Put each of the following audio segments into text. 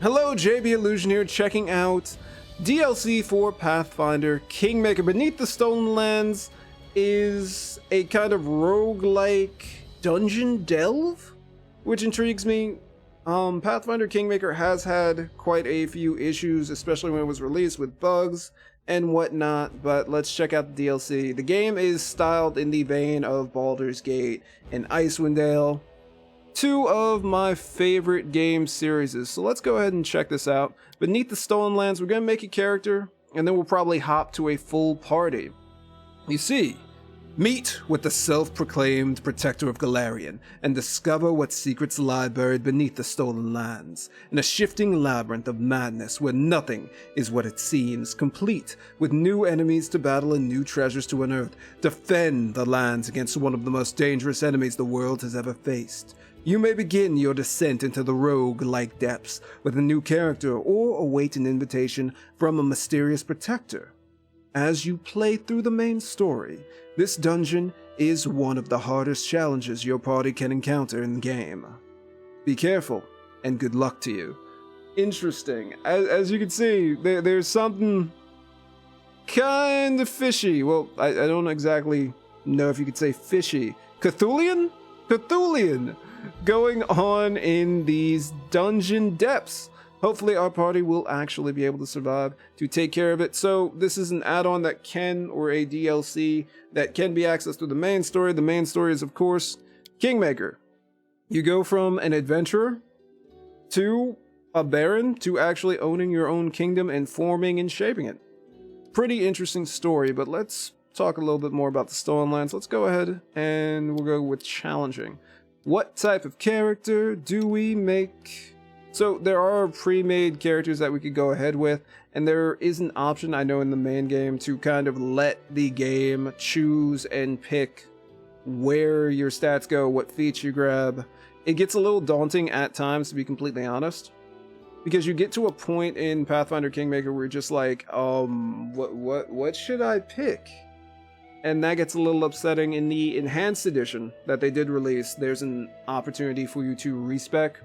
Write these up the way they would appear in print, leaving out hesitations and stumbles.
Hello, JB Illusion here, checking out DLC for Pathfinder Kingmaker. Beneath the Stolen Lands is a kind of roguelike dungeon delve, which intrigues me. Pathfinder Kingmaker has had quite a few issues, especially when it was released, with bugs and whatnot, but let's check out the DLC. The game is styled in the vein of Baldur's Gate and Icewind Dale, two of my favorite game series. So let's go ahead and check this out. Beneath the Stolen Lands, we're going to make a character, and then we'll probably hop to a full party. You see, meet with the self-proclaimed protector of Galarian, and discover what secrets lie buried beneath the Stolen Lands, in a shifting labyrinth of madness where nothing is what it seems, complete with new enemies to battle and new treasures to unearth. Defend the lands against one of the most dangerous enemies the world has ever faced. You may begin your descent into the rogue-like depths with a new character, or await an invitation from a mysterious protector. As you play through the main story, this dungeon is one of the hardest challenges your party can encounter in the game. Be careful, and good luck to you. Interesting. As you can see, there's something kind of fishy. Well, I don't exactly know if you could say fishy. Cthulhian? Cthulhian! Going on in these dungeon depths. Hopefully our party will actually be able to survive to take care of it. So this is an add-on that can, or a DLC that can be accessed through the main story. The main story is, of course, Kingmaker. You go from an adventurer to a baron to actually owning your own kingdom and forming and shaping it. Pretty interesting story, but let's talk a little bit more about the Stolen Lands. Let's go ahead and we'll go with challenging. What type of character do we make? So there are pre-made characters that we could go ahead with, and there is an option, I know, in the main game to kind of let the game choose and pick where your stats go, what feats you grab. It gets a little daunting at times, to be completely honest, because you get to a point in Pathfinder Kingmaker where you're just like, what should I pick? And that gets a little upsetting. In the enhanced edition that they did release, there's an opportunity for you to respec.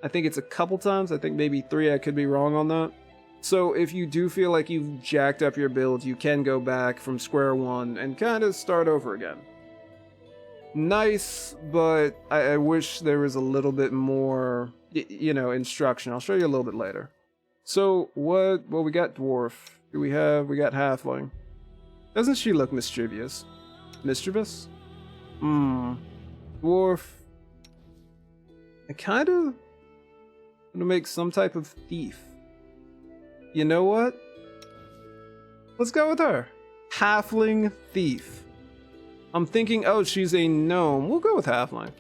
I think it's a couple times, I think maybe 3, I could be wrong on that. So if you do feel like you've jacked up your build, you can go back from square one and kind of start over again. Nice, but I wish there was a little bit more, instruction. I'll show you a little bit later. So well, we got dwarf. We got halfling. Doesn't she look mischievous? Mischievous? Dwarf. I kind of want to make some type of thief. You know what? Let's go with her. Halfling thief. I'm thinking, oh, she's a gnome. We'll go with halfling.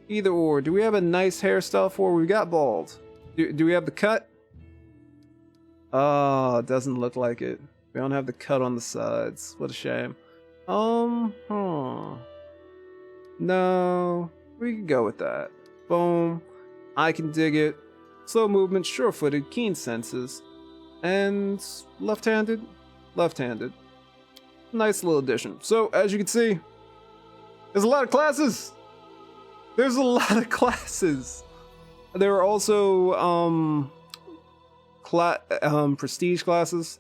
Either or. Do we have a nice hairstyle for her? We've got bald. Do we have the cut? Oh, it doesn't look like it. We don't have the cut on the sides. What a shame. No. We can go with that. Boom. I can dig it. Slow movement, sure-footed, keen senses. And left-handed? Left-handed. Nice little addition. So, as you can see, there's a lot of classes! There's a lot of classes! There are also, prestige classes.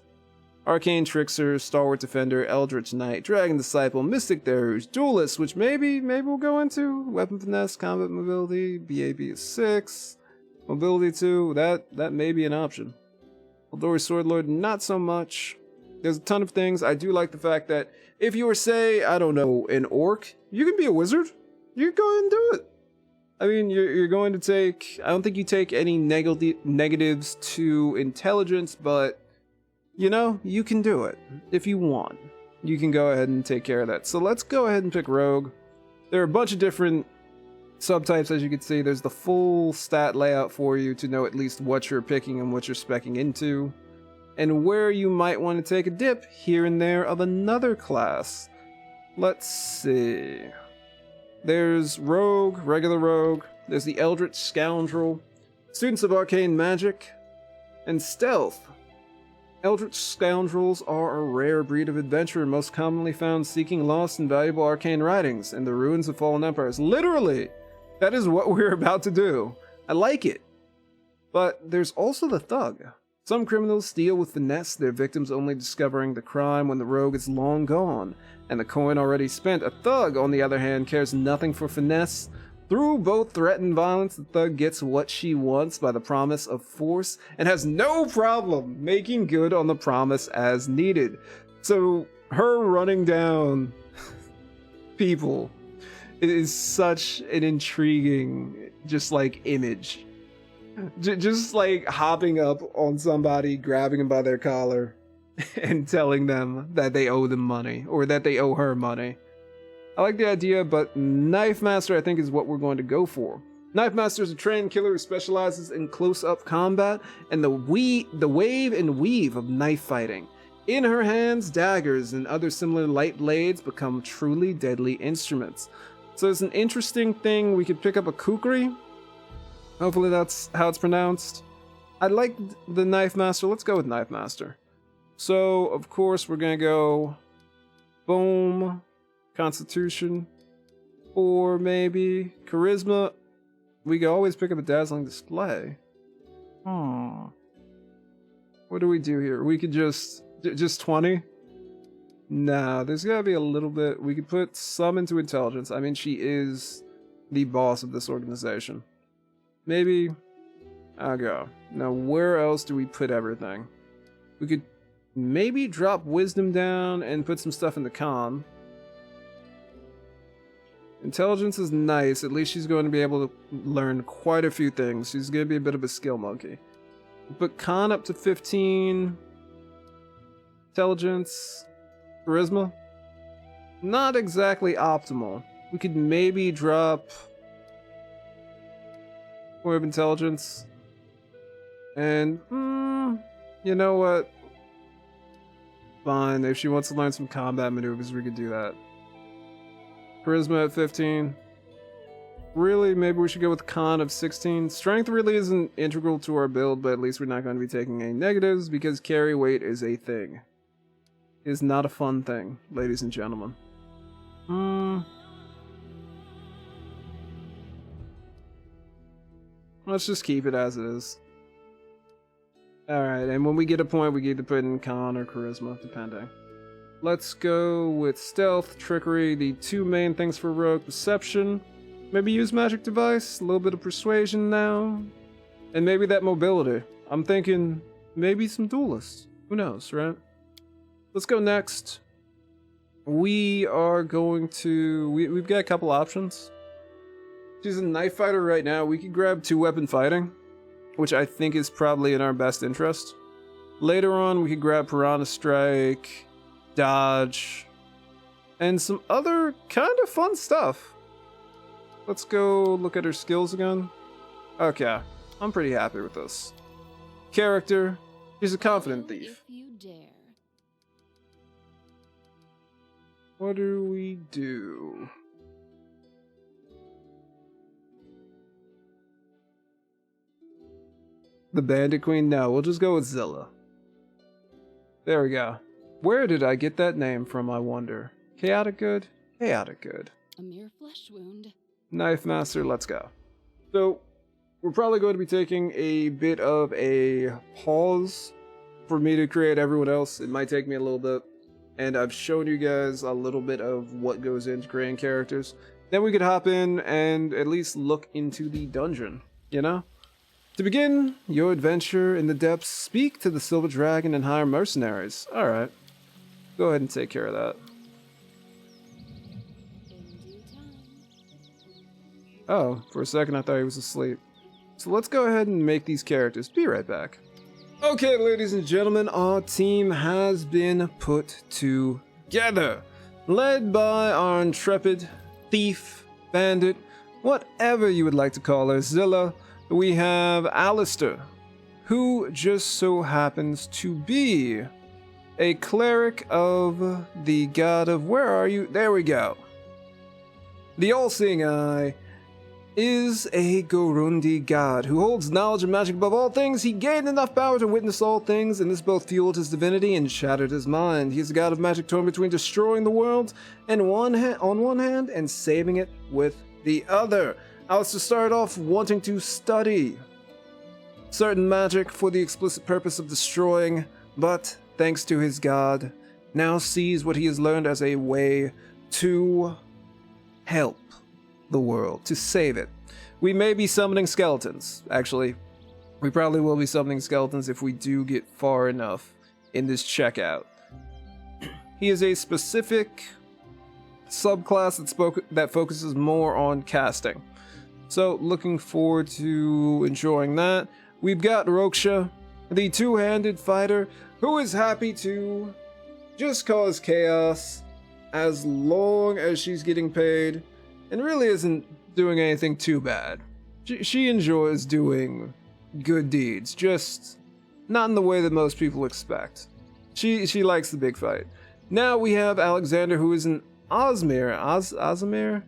Arcane Trickster, Stalwart Defender, Eldritch Knight, Dragon Disciple, Mystic Deluge, Duelist, which maybe we'll go into. Weapon Finesse, Combat Mobility, BAB is 6. Mobility 2, that may be an option. Eldori Swordlord, not so much. There's a ton of things. I do like the fact that if you were, say, I don't know, an orc, you can be a wizard. You can go ahead and do it. I mean, you're going to take, I don't think you take any negatives to intelligence, but you can do it if you want. You can go ahead and take care of that. So let's go ahead and pick Rogue. There are a bunch of different subtypes, as you can see. There's the full stat layout for you to know at least what you're picking and what you're speccing into, and where you might want to take a dip here and there of another class. Let's see. There's Rogue, regular Rogue. There's the Eldritch Scoundrel, Students of Arcane Magic, and Stealth. Eldritch Scoundrels are a rare breed of adventurer most commonly found seeking lost and valuable arcane writings in the ruins of fallen empires. Literally! That is what we're about to do. I like it. But there's also the thug. Some criminals steal with finesse, their victims only discovering the crime when the rogue is long gone, and the coin already spent. A thug, on the other hand, cares nothing for finesse. Through both threat and violence, the thug gets what she wants by the promise of force, and has no problem making good on the promise as needed. So, her running down people is such an intriguing, just like, image. Just like hopping up on somebody, grabbing them by their collar, and telling them that they owe them money, or that they owe her money. I like the idea, but Knife Master I think is what we're going to go for. Knife Master is a trained killer who specializes in close-up combat and the wave and weave of knife fighting. In her hands, daggers and other similar light blades become truly deadly instruments. So it's an interesting thing. We could pick up a kukri. Hopefully that's how it's pronounced. I like the Knife Master. Let's go with Knife Master. So, of course, we're going to go boom, Constitution, or maybe Charisma. We can always pick up a Dazzling Display. What do we do here? We could just 20? Nah, there's got to be a little bit. We could put some into Intelligence. I mean, she is the boss of this organization. Maybe I'll go. Now, where else do we put everything? We could maybe drop Wisdom down and put some stuff in the Con. Intelligence is nice. At least she's going to be able to learn quite a few things. She's going to be a bit of a skill monkey. But Con up to 15. Intelligence. Charisma. Not exactly optimal. We could maybe drop more of Intelligence. And, you know what? Fine, if she wants to learn some combat maneuvers, we could do that. Charisma at 15. Really, maybe we should go with Con of 16. Strength really isn't integral to our build, but at least we're not going to be taking any negatives, because carry weight is a thing. It is not a fun thing, ladies and gentlemen. Let's just keep it as it is. Alright, and when we get a point, we can either put in Con or Charisma, depending. Let's go with Stealth, Trickery, the two main things for Rogue. Perception. Maybe use Magic Device, a little bit of Persuasion now. And maybe that Mobility. I'm thinking maybe some Duelists. Who knows, right? Let's go next. We are going to... We've got a couple options. She's a Knife Fighter right now. We could grab 2-weapon fighting, which I think is probably in our best interest. Later on, we could grab Piranha Strike, Dodge, and some other kind of fun stuff. Let's go look at her skills again. Okay, I'm pretty happy with this. Character, she's a confident thief. If you dare. What do we do? The Bandit Queen? No, we'll just go with Zilla. There we go. Where did I get that name from, I wonder? Chaotic Good? Chaotic Good. A mere flesh wound. Knife Master, let's go. So, we're probably going to be taking a bit of a pause for me to create everyone else. It might take me a little bit. And I've shown you guys a little bit of what goes into creating characters. Then we could hop in and at least look into the dungeon, you know? To begin your adventure in the depths, speak to the Silver Dragon and hire mercenaries. Alright. Go ahead and take care of that. In due time. Oh, for a second I thought he was asleep. So let's go ahead and make these characters. Be right back. Okay, ladies and gentlemen, our team has been put together. Led by our intrepid thief, bandit, whatever you would like to call her, Zilla. We have Alistair, who just so happens to be a cleric of the god of... Where are you? There we go. The all-seeing eye is a Gorundi god who holds knowledge of magic above all things. He gained enough power to witness all things, and this both fueled his divinity and shattered his mind. He is a god of magic torn between destroying the world and on one hand and saving it with the other. Alistair started off wanting to study certain magic for the explicit purpose of destroying, but thanks to his god, now sees what he has learned as a way to help the world, to save it. We may be summoning skeletons. Actually, we probably will be summoning skeletons if we do get far enough in this checkout. He is a specific subclass that focuses more on casting. So, looking forward to enjoying that. We've got Roksha, the two-handed fighter, who is happy to just cause chaos as long as she's getting paid, and really isn't doing anything too bad. She enjoys doing good deeds, just not in the way that most people expect. She likes the big fight. Now we have Alexander, who is an Aasimar,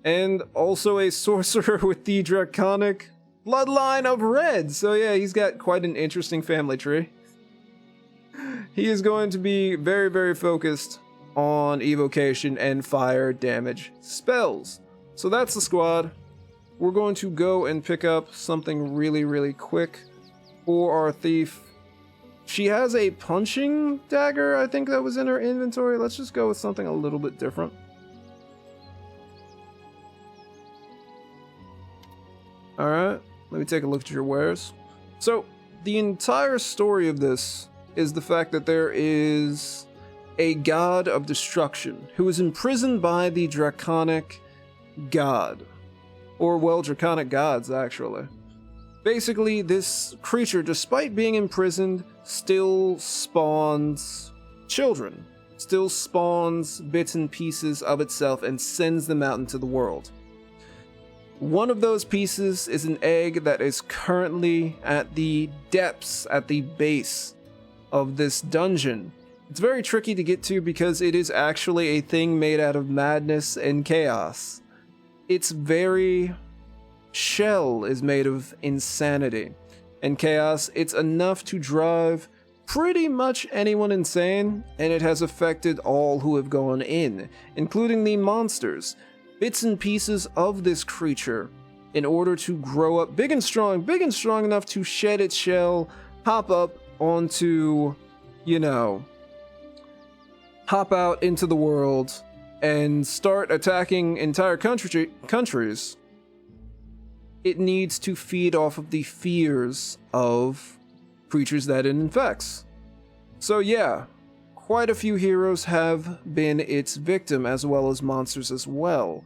and also a sorcerer with the draconic bloodline of red. So yeah, he's got quite an interesting family tree. He is going to be very, very focused on evocation and fire damage spells. So that's the squad. We're going to go and pick up something really, really quick for our thief. She has a punching dagger, I think that was in her inventory. Let's just go with something a little bit different. Alright, let me take a look at your wares. So, the entire story of this is the fact that there is a god of destruction who is imprisoned by the draconic god. Or, well, draconic gods, actually. Basically, this creature, despite being imprisoned, still spawns children. Still spawns bits and pieces of itself and sends them out into the world. One of those pieces is an egg that is currently at the depths, at the base of this dungeon. It's very tricky to get to because it is actually a thing made out of madness and chaos. Its very shell is made of insanity and chaos. It's enough to drive pretty much anyone insane, and it has affected all who have gone in, including the monsters. Bits and pieces of this creature, in order to grow up big and strong enough to shed its shell, hop up onto, hop out into the world and start attacking entire countries. It needs to feed off of the fears of creatures that it infects. So yeah, quite a few heroes have been its victim, as well as monsters as well.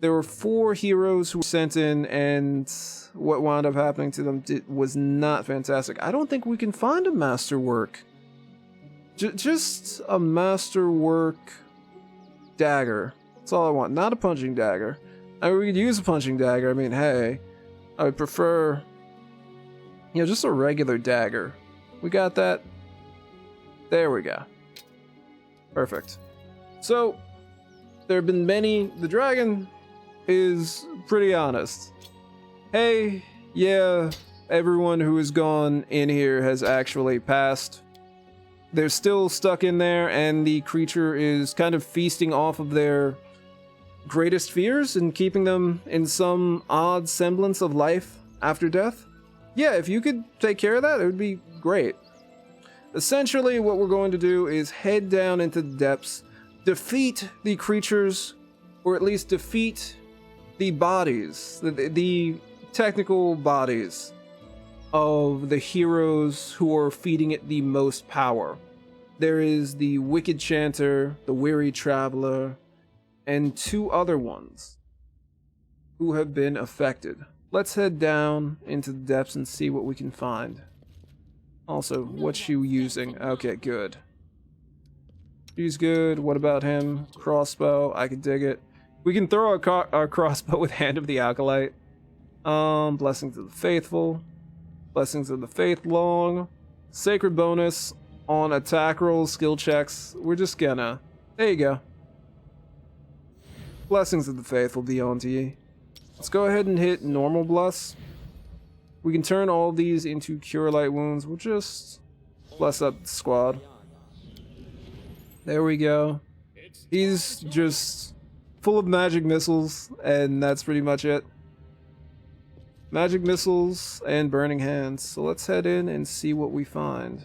There were 4 heroes who were sent in, and what wound up happening to them was not fantastic. I don't think we can find a masterwork. Just a masterwork dagger. That's all I want. Not a punching dagger. I mean, we could use a punching dagger. I mean, hey, I would prefer, just a regular dagger. We got that? There we go. Perfect. So, there have been many. The dragon is pretty honest. Hey, yeah, everyone who has gone in here has actually passed. They're still stuck in there, and the creature is kind of feasting off of their greatest fears and keeping them in some odd semblance of life after death. Yeah, if you could take care of that, it would be great. Essentially, what we're going to do is head down into the depths, defeat the creatures, or at least defeat the bodies, the technical bodies of the heroes who are feeding it the most power. There is the Wicked Chanter, the Weary Traveler, and 2 other ones who have been affected. Let's head down into the depths and see what we can find. Also, what's she using? Okay, good. She's good. What about him? Crossbow. I can dig it. We can throw our crossbow with Hand of the Acolyte. Blessings of the Faithful. Blessings of the Faith Long. Sacred bonus on attack rolls, skill checks. We're just gonna... There you go. Blessings of the Faithful be on to ye. Let's go ahead and hit normal bless. We can turn all these into Cure Light Wounds. We'll just bless up the squad. There we go. He's just full of magic missiles, and that's pretty much it. magic missiles, and burning hands. So let's head in and see what we find.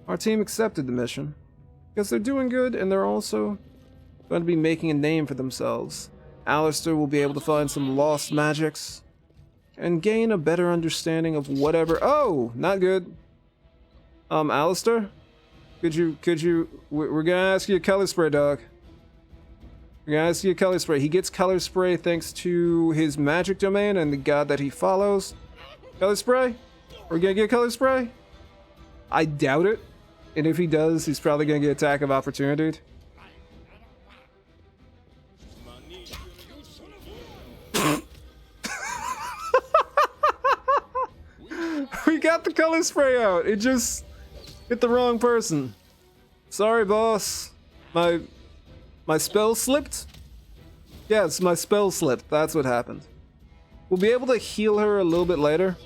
Our team accepted the mission because they're doing good and they're also going to be making a name for themselves. Alistair will be able to find some lost magics and gain a better understanding of whatever. Oh, not good. Alistair, could you? We're gonna ask you a color spray, dog. We're gonna ask you a color spray. He gets color spray thanks to his magic domain and the god that he follows. Color spray? We're gonna get color spray? I doubt it. And if he does, he's probably gonna get attack of opportunity. We got the color spray out. It just hit the wrong person. Sorry, boss. My spell slipped? Yes, my spell slipped. That's what happened. We'll be able to heal her a little bit later.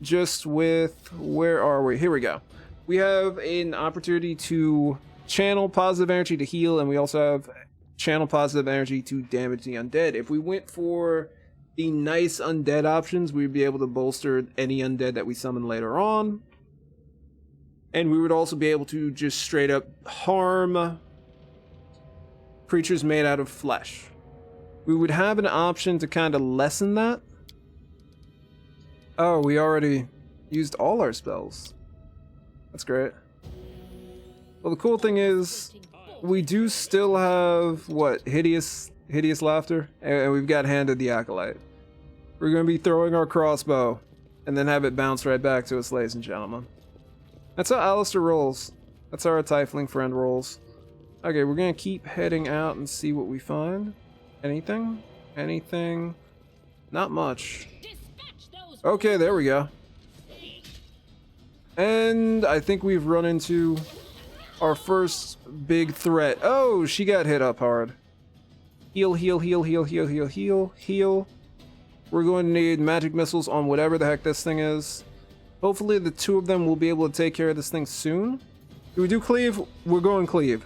Just with... Where are we? Here we go. We have an opportunity to channel positive energy to heal, and we also have channel positive energy to damage the undead. If we went for the nice undead options, we'd be able to bolster any undead that we summon later on. And we would also be able to just straight up harm creatures made out of flesh. We would have an option to kind of lessen that. Oh, we already used all our spells. That's great. Well, the cool thing is, we do still have, what, hideous laughter? And we've got handed the acolyte. We're going to be throwing our crossbow, and then have it bounce right back to us, ladies and gentlemen. That's how Alistair rolls. That's how our tiefling friend rolls. Okay, we're going to keep heading out and see what we find. Anything? Anything? Not much. Okay, there we go. And I think we've run into our first big threat. Oh, she got hit up hard. Heal, heal, heal, heal, heal, heal, heal, heal. We're going to need magic missiles on whatever the heck this thing is. Hopefully the two of them will be able to take care of this thing soon. Do we do cleave? We're going cleave.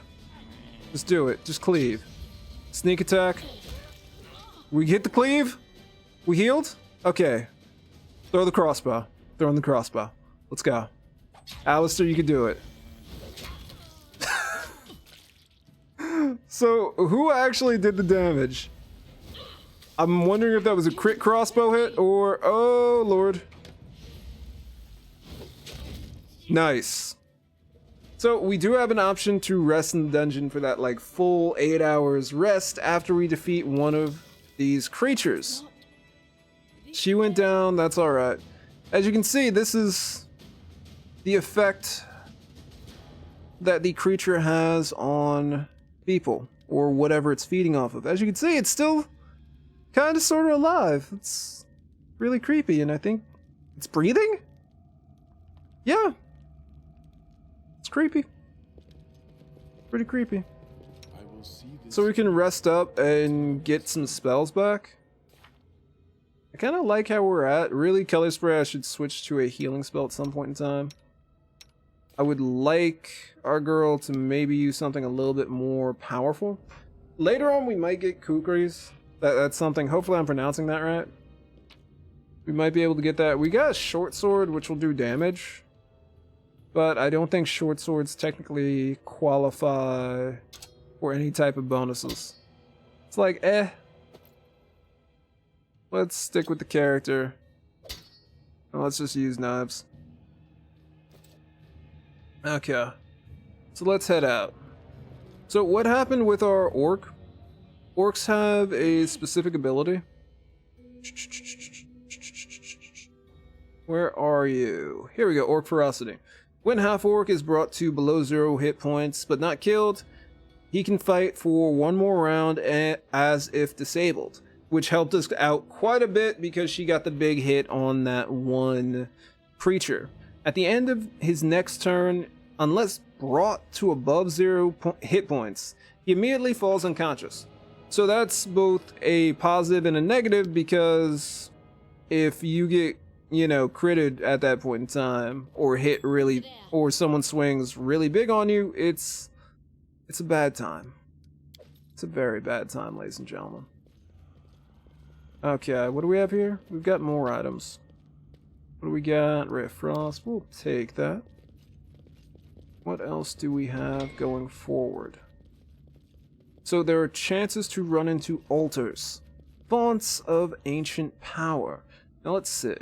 Just do it. Just cleave. Sneak attack. We hit the cleave? We healed? Okay. Throw the crossbow. Throwing the crossbow. Let's go. Alistair, you can do it. So, who actually did the damage? I'm wondering if that was a crit crossbow hit or... Oh, Lord. Nice. So, we do have an option to rest in the dungeon for that, like, full 8 hours rest after we defeat one of these creatures. She went down, that's alright. As you can see, this is the effect that the creature has on people, or whatever it's feeding off of. As you can see, it's still kind of sort of alive. It's really creepy, and I think it's breathing? Yeah. It's creepy. Pretty creepy. So we can rest up and get some spells back. I kind of like how we're at. Really, Color Spray, I should switch to a healing spell at some point in time. I would like our girl to maybe use something a little bit more powerful. Later on, we might get kukris. That's something. Hopefully, I'm pronouncing that right. We might be able to get that. We got a short sword, which will do damage. But I don't think short swords technically qualify for any type of bonuses. It's like, eh. Let's stick with the character. And let's just use knives. Okay. So let's head out. So what happened with our orc? Orcs have a specific ability. Where are you? Here we go, Orc Ferocity. When half orc is brought to below 0 hit points but not killed, he can fight for one more round as if disabled, which helped us out quite a bit because she got the big hit on that one creature. At the end of his next turn, unless brought to above 0 hit points, he immediately falls unconscious. So that's both a positive and a negative, because if you get, you know, critted at that point in time, or hit really, or someone swings really big on you, it's a bad time. It's a very bad time, ladies and gentlemen. Okay, what do we have here? We've got more items. What do we got? Ray of Frost. We'll take that. What else do we have going forward? So there are chances to run into altars. Fonts of ancient power. Now let's see.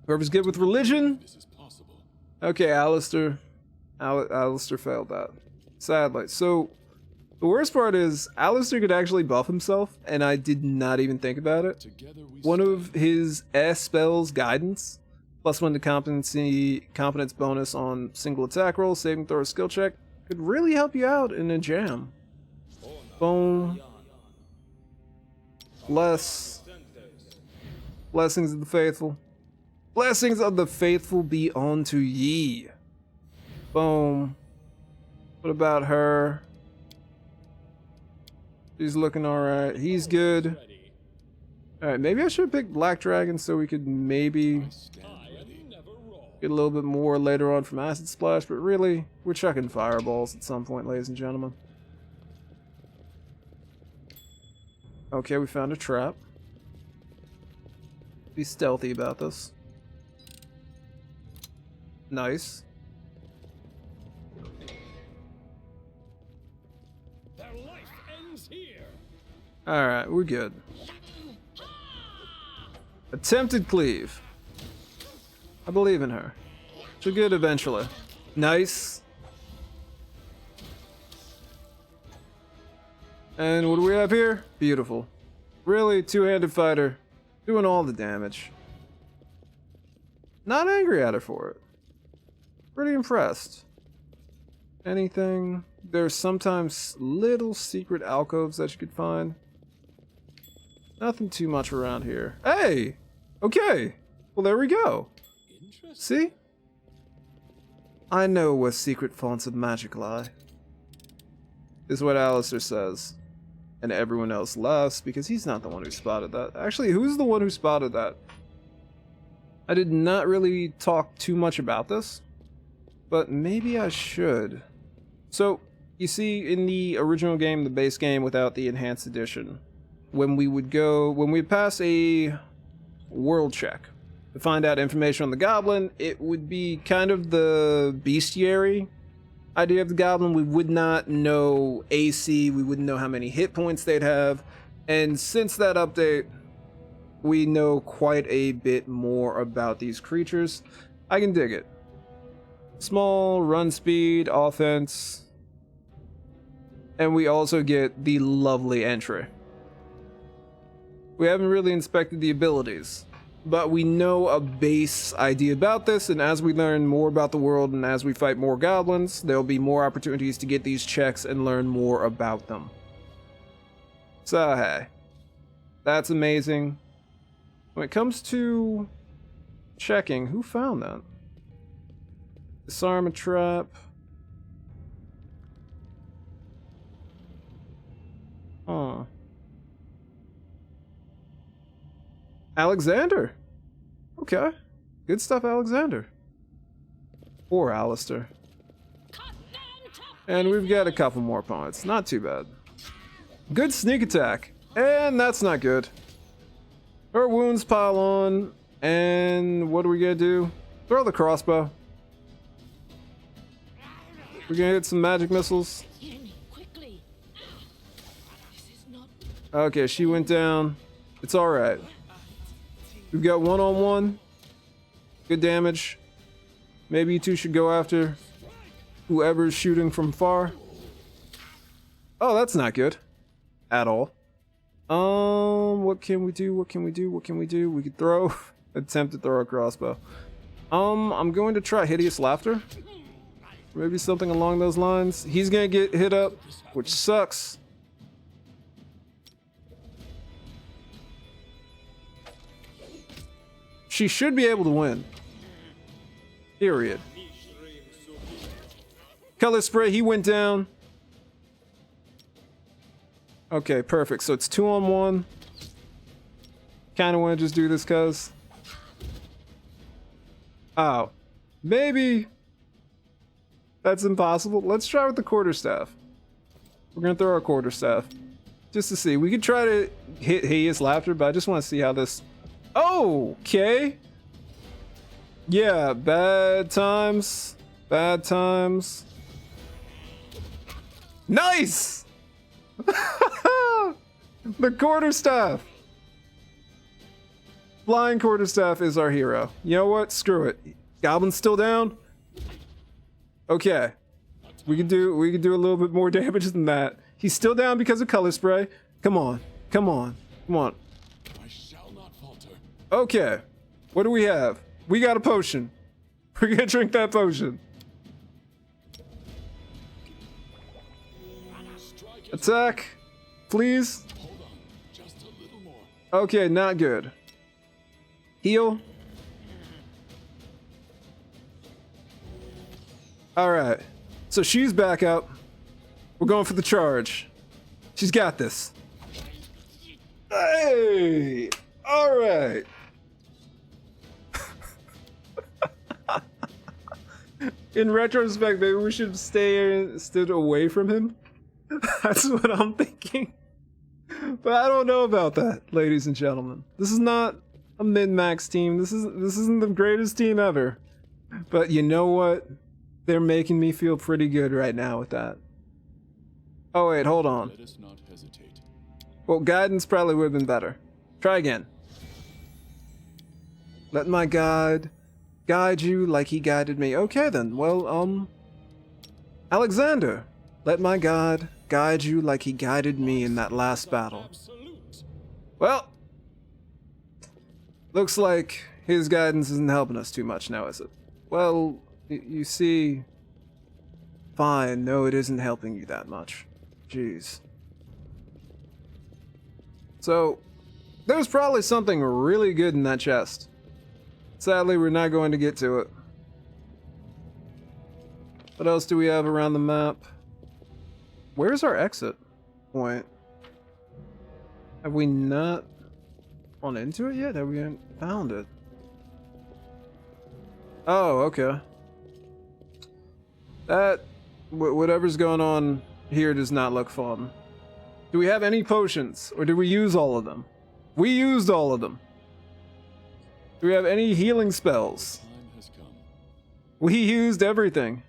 Whoever's good with religion. This is possible. Okay, Alistair. Alistair failed that. Sadly. So the worst part is Alistair could actually buff himself, and I did not even think about it. Together we One stand. of his S spells, Guidance, +1 to competence bonus on single attack roll, saving throw, or skill check, could really help you out in a jam. Boom. Blessings of the faithful. Blessings of the faithful be unto ye. Boom. What about her? She's looking alright. He's good. Alright, maybe I should pick Black Dragon so we could maybe get a little bit more later on from Acid Splash, but really, we're chucking fireballs at some point, ladies and gentlemen. Okay, we found a trap. Be stealthy about this. Nice. Their life ends here. Alright, we're good. Attempted cleave. I believe in her. She'll get eventually. Nice. And what do we have here? Beautiful. Really, two-handed fighter. Doing all the damage. Not angry at her for it. Pretty impressed. Anything? There's sometimes little secret alcoves that you could find. Nothing too much around here. Hey! Okay! Well, there we go. See? I know where secret fonts of magic lie. Is what Alistair says. And everyone else laughs because he's not the one who spotted that. Actually, who's the one who spotted that? I did not really talk too much about this, but maybe I should. So, you see, in the original game, the base game without the enhanced edition, when we pass a world check to find out information on the goblin, it would be kind of the bestiary idea of the goblin. We would not know AC, we wouldn't know how many hit points they'd have, and since that update, we know quite a bit more about these creatures. I can dig it. Small, run speed, offense, and we also get the lovely entry. We haven't really inspected the abilities, but we know a base idea about this, and as we learn more about the world and as we fight more goblins, there'll be more opportunities to get these checks and learn more about them. So hey, that's amazing. When it comes to checking, who found that? Disarm a trap. Huh. Alexander. Okay. Good stuff, Alexander. Or Alistair. And we've got a couple more points. Not too bad. Good sneak attack. And that's not good. Her wounds pile on. And what are we gonna do? Throw the crossbow. We're gonna hit some magic missiles. Okay, she went down. It's alright. We've got one-on-one. Good damage. Maybe you two should go after whoever's shooting from far. Oh, that's not good. At all. What can we do? What can we do? What can we do? We could throw. Attempt to throw a crossbow. I'm going to try Hideous Laughter. Maybe something along those lines. He's gonna get hit up, which sucks. She should be able to win. Period. Color spray, he went down. Okay, perfect. So it's 2-on-1. Kinda wanna just do this cuz. Oh. Maybe that's impossible. Let's try with the quarterstaff. We're gonna throw our quarterstaff. Just to see. We could try to hit Hideous Laughter, but I just want to see how this... Oh, okay. Yeah, bad times. Bad times. Nice! The quarterstaff. Flying quarterstaff is our hero. You know what? Screw it. Goblin's still down? Okay. We can do a little bit more damage than that. He's still down because of color spray. Come on. Come on. Come on. I shall not falter. Okay. What do we have? We got a potion. We're gonna drink that potion. Attack. Please. Hold on, just a little more. Okay, not good. Heal. Alright. So she's back up. We're going for the charge. She's got this. Hey! Alright. In retrospect, maybe we should have stood away from him. That's what I'm thinking. But I don't know about that, ladies and gentlemen. This is not a min-max team. This isn't the greatest team ever. But you know what? They're making me feel pretty good right now with that. Oh wait, hold on. Let us not hesitate. Well, guidance probably would have been better. Try again. Let my God guide you like he guided me. Okay then, well, Alexander, let my God guide you like he guided me in that last battle. Absolute. Well, looks like his guidance isn't helping us too much now, is it? Well, you see... Fine, no, it isn't helping you that much. Jeez. So, there's probably something really good in that chest. Sadly, we're not going to get to it. What else do we have around the map? Where's our exit point? Have we not gone into it yet? Have we found it? Oh, okay. That... whatever's going on here does not look fun. Do we have any potions? Or did we use all of them? We used all of them. Do we have any healing spells? Time has come. We used everything.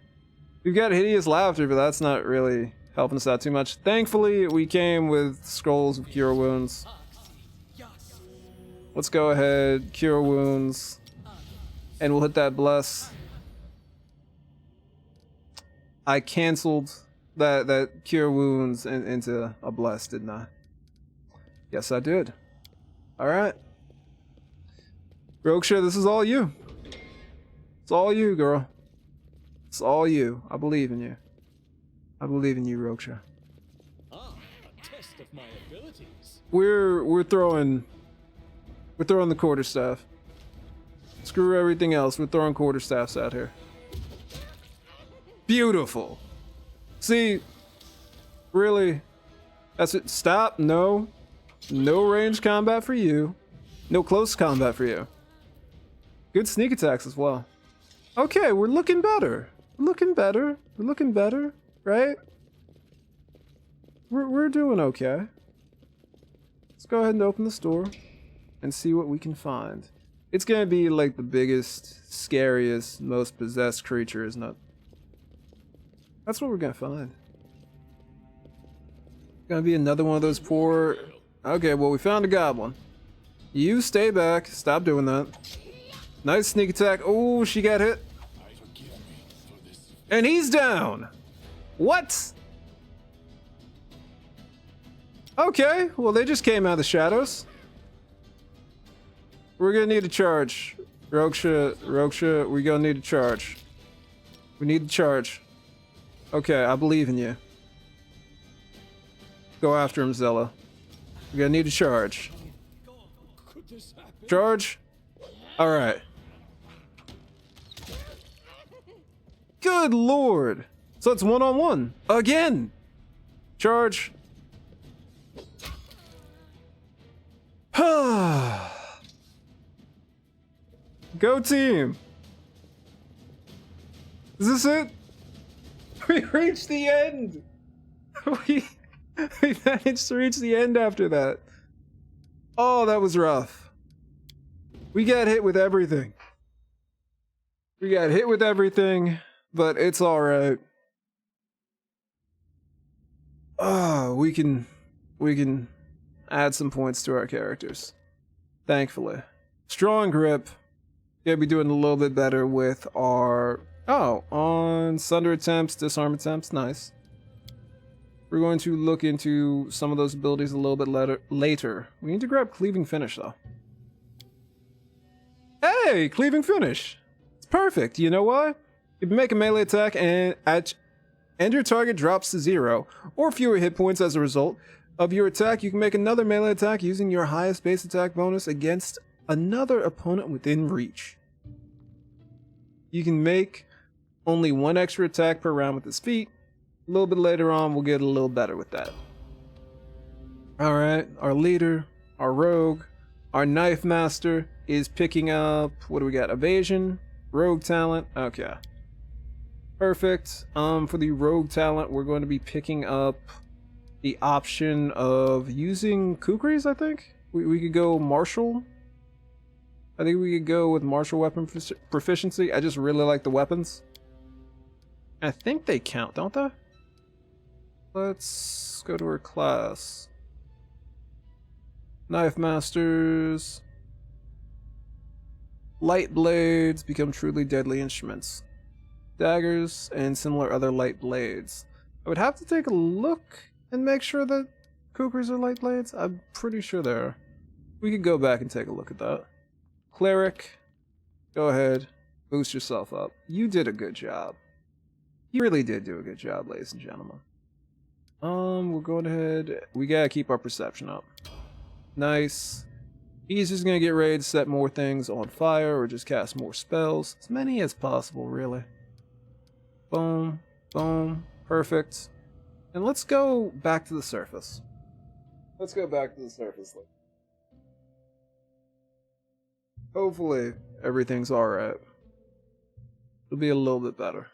We've got Hideous Laughter, but that's not really helping us out too much. Thankfully, we came with Scrolls of Cure Wounds. Let's go ahead, Cure Wounds. And we'll hit that Bless. I canceled that Cure Wounds into a Bless, didn't I? Yes, I did. Alright. Roksha, this is all you. It's all you, girl. It's all you. I believe in you. I believe in you, Roksha. Ah, a test of my abilities. We're throwing the quarterstaff. Screw everything else. We're throwing quarterstaffs out here. Beautiful. See, really, that's it. Stop. No range combat for you. No close combat for you. Good sneak attacks as well. Okay, we're looking better. We're looking better. We're looking better, right? We're doing okay. Let's go ahead and open the store and see what we can find. It's gonna be like the biggest, scariest, most possessed creature, isn't it? That's what we're gonna find. Gonna be another one of those poor... Okay, well, we found a goblin. You stay back. Stop doing that. Nice sneak attack. Oh, she got hit. Forgive me for this. And he's down. What? Okay, well, they just came out of the shadows. We're gonna need a charge. Roksha, we're gonna need a charge. We need the charge. Okay, I believe in you. Go after him, Zella. We're gonna need a charge. Could this happen? Charge. Alright. Good lord. So it's one-on-one. Again. Charge. Go team. Is this it? We reached the end. We we managed to reach the end after that. Oh, that was rough. We got hit with everything. But it's alright. Oh, we can add some points to our characters. Thankfully. Strong grip. Gonna be doing a little bit better with our... Oh, on sunder attempts, disarm attempts, nice. We're going to look into some of those abilities a little bit later. We need to grab Cleaving Finish, though. Hey, Cleaving Finish! It's perfect, you know why? If you make a melee attack and your target drops to 0, or fewer hit points as a result of your attack, you can make another melee attack using your highest base attack bonus against another opponent within reach. You can make only one extra attack per round with his feet. A little bit later on, we'll get a little better with that. Alright, our leader, our rogue, our knife master is picking up, what do we got? Evasion, rogue talent, okay. Perfect. For the rogue talent, we're going to be picking up the option of using kukris, I think? We could go martial. I think we could go with martial weapon proficiency. I just really like the weapons. I think they count, don't they? Let's go to our class. Knife masters. Light blades become truly deadly instruments. Daggers and similar other light blades. I would have to take a look and make sure that kukris are light blades. I'm pretty sure they are. We could go back and take a look at that. Cleric, go ahead, boost yourself up. You did a good job. You really did do a good job, ladies and gentlemen. We're going ahead. We gotta keep our perception up. Nice. He's just gonna get ready to set more things on fire or just cast more spells. As many as possible, really. Boom, boom, perfect. And let's go back to the surface. Let's go back to the surface. Hopefully, everything's alright. It'll be a little bit better.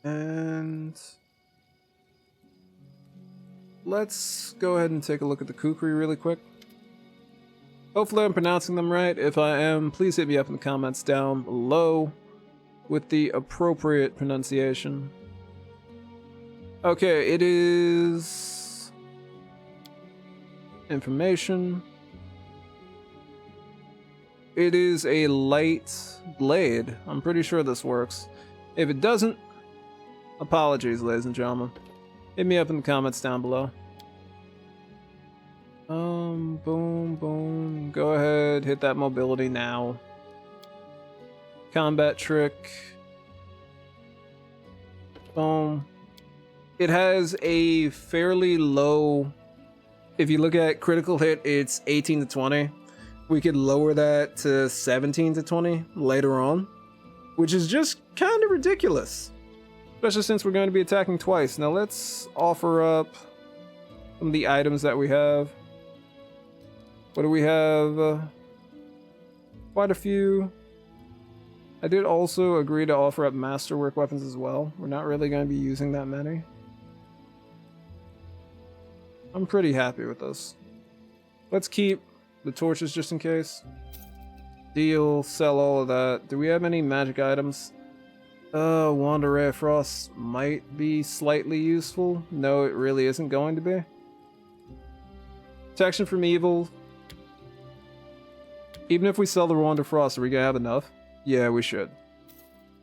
And let's go ahead and take a look at the kukri really quick. Hopefully I'm pronouncing them right. If I am, please hit me up in the comments down below with the appropriate pronunciation. Okay, it is... information. It is a light blade. I'm pretty sure this works. If it doesn't, apologies, ladies and gentlemen. Hit me up in the comments down below. Boom, boom. Go ahead, hit that mobility now. Combat trick. Boom. It has a fairly low... If you look at critical hit, it's 18 to 20. We could lower that to 17 to 20 later on, which is just kind of ridiculous. Especially since we're going to be attacking twice. Now let's offer up some of the items that we have. What do we have? Quite a few. I did also agree to offer up masterwork weapons as well. We're not really going to be using that many. I'm pretty happy with this. Let's keep the torches just in case. Deal, sell all of that. Do we have any magic items? Wand of Ray of Frost might be slightly useful. No, it really isn't going to be. Protection from evil. Even if we sell the Wand of Frost, are we gonna have enough? Yeah, we should.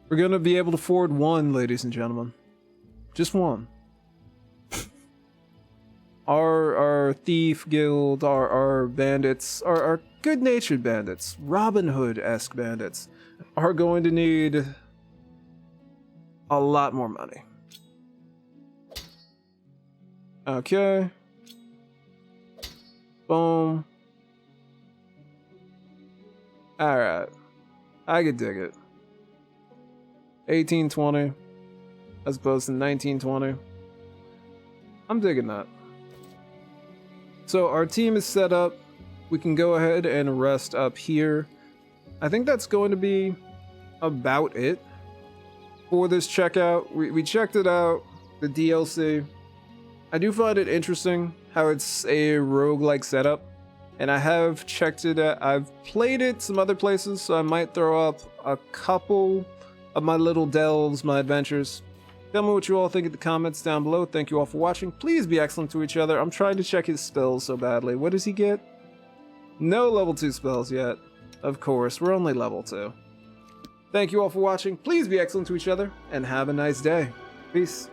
We're gonna be able to afford one, ladies and gentlemen. Just one. Our thief guild, our bandits, our good-natured bandits, Robin Hood-esque bandits, are going to need a lot more money. Okay. Boom. Alright. I could dig it. 1820 as opposed to 1920. I'm digging that. So our team is set up. We can go ahead and rest up here. I think that's going to be about it. for this checkout. We checked it out, the DLC. I do find it interesting how it's a roguelike setup, and I have checked it out. I've played it some other places, so I might throw up a couple of my little delves, my adventures. Tell me what you all think in the comments down below. Thank you all for watching. Please be excellent to each other. I'm trying to check his spells so badly. What does he get? No level 2 spells yet. Of course, we're only level 2. Thank you all for watching. Please be excellent to each other, and have a nice day. Peace.